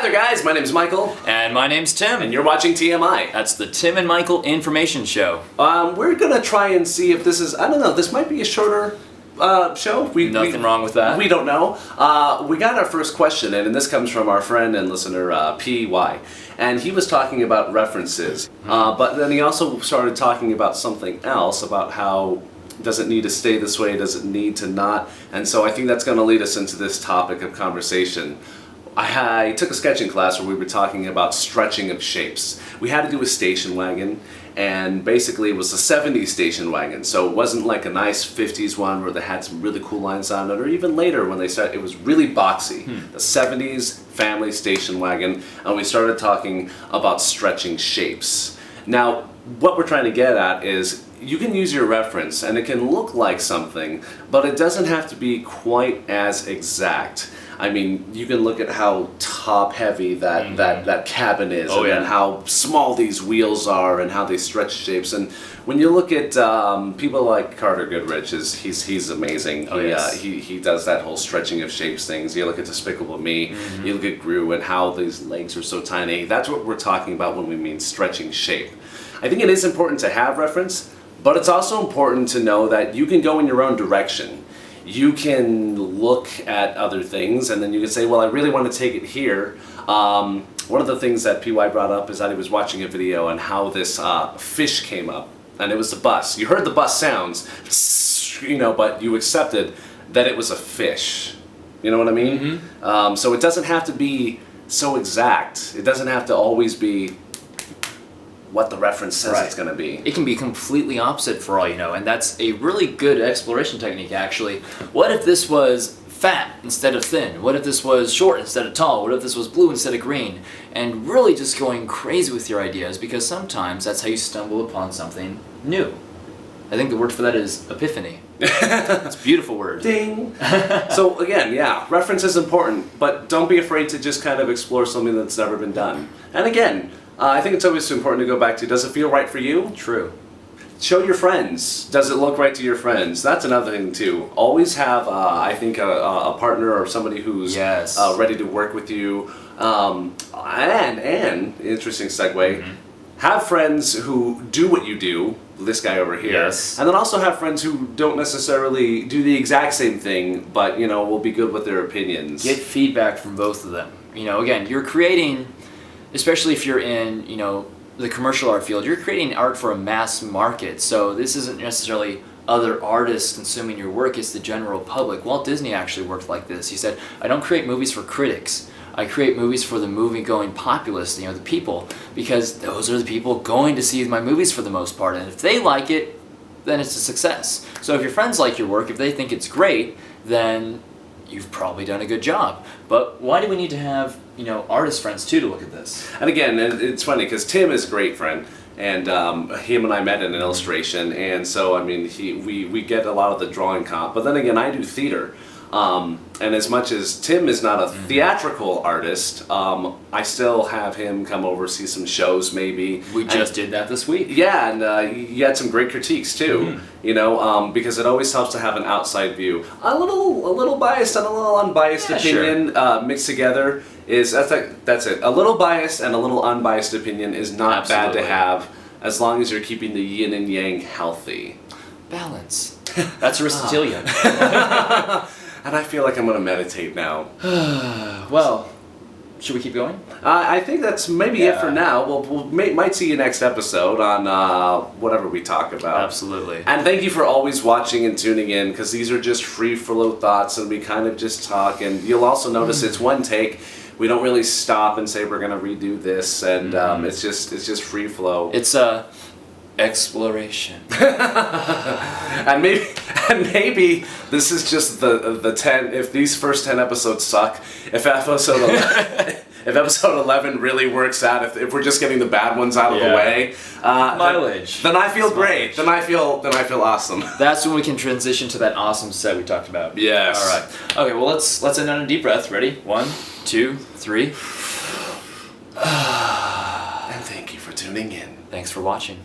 Hi there, guys. My name's Michael. And my name's Tim. And you're watching TMI. That's the Tim and Michael Information Show. We're going to try and see if this is, I don't know, this might be a shorter show. Nothing wrong with that. We don't know. We got our first question in, and this comes from our friend and listener, PY. And he was talking about references. But then he also started talking about something else, about how does it need to stay this way, does it need to not? And so I think that's going to lead us into this topic of conversation. I took a sketching class where we were talking about stretching of shapes. We had to do a station wagon, and basically it was a 70s station wagon, so it wasn't like a nice 50s one where they had some really cool lines on it, or even later when they started, it was really boxy. The 70s family station wagon, and we started talking about stretching shapes. Now, what we're trying to get at is you can use your reference, and it can look like something, but it doesn't have to be quite as exact. I mean, you can look at how top-heavy that cabin is, and how small these wheels are, and how they stretch shapes. And when you look at people like Carter Goodrich, he's amazing. He does that whole stretching of shapes things. You look at Despicable Me, you look at Gru, and how these legs are so tiny. That's what we're talking about when we mean stretching shape. I think it is important to have reference, but it's also important to know that you can go in your own direction. You can look at other things, and then you can say, well, I really want to take it here. One of the things that PY brought up is that he was watching a video on how this fish came up, and it was the bus. You heard the bus sounds, but you accepted that it was a fish. You know what I mean? So it doesn't have to be so exact. It doesn't have to always be what the reference says it's going to be. It can be completely opposite for all you know, and that's a really good exploration technique, actually. What if this was fat instead of thin? What if this was short instead of tall? What if this was blue instead of green? And really just going crazy with your ideas, because sometimes that's how you stumble upon something new. I think the word for that is epiphany. It's a beautiful word. Ding! So again, reference is important, but don't be afraid to just kind of explore something that's never been done. And again, I think it's always important to go back to, does it feel right for you? True. Show your friends. Does it look right to your friends? That's another thing too. Always have, I think, a partner or somebody who's ready to work with you. And interesting segue, have friends who do what you do, this guy over here, and then also have friends who don't necessarily do the exact same thing, but, will be good with their opinions. Get feedback from both of them. Again, you're creating, especially if you're in, the commercial art field, you're creating art for a mass market. So this isn't necessarily other artists consuming your work, it's the general public. Walt Disney actually worked like this. He said, I don't create movies for critics. I create movies for the movie-going populace, the people, because those are the people going to see my movies for the most part. And if they like it, then it's a success. So if your friends like your work, if they think it's great, then you've probably done a good job. But why do we need to have, artist friends too to look at this? And again, it's funny because Tim is a great friend, and him and I met in an illustration, and so I mean, we get a lot of the drawing comp. But then again, I do theater, and as much as Tim is not a theatrical artist, I still have him come over, see some shows maybe. We just did that this week. Yeah, and you had some great critiques too. Because it always helps to have an outside view. A little biased and a little unbiased opinion mixed together is that's it. A little biased and a little unbiased opinion is not bad to have, as long as you're keeping the yin and yang healthy. Balance. That's Aristotelian. And I feel like I'm going to meditate now. Well, should we keep going? I think that's maybe it for now. Might see you next episode on whatever we talk about. Absolutely. And thank you for always watching and tuning in, because these are just free flow thoughts, and we kind of just talk. And you'll also notice it's one take. We don't really stop and say we're going to redo this, and it's just free flow. It's exploration. and maybe this is just the 10. If these first 10 episodes suck, if episode 11 really works out, if we're just getting the bad ones out of the way, mileage. Then I feel great. Then I feel awesome. That's when we can transition to that awesome set we talked about. Yes. All right. Okay. Well, let's end on a deep breath. Ready? 1, 2, 3. And thank you for tuning in. Thanks for watching.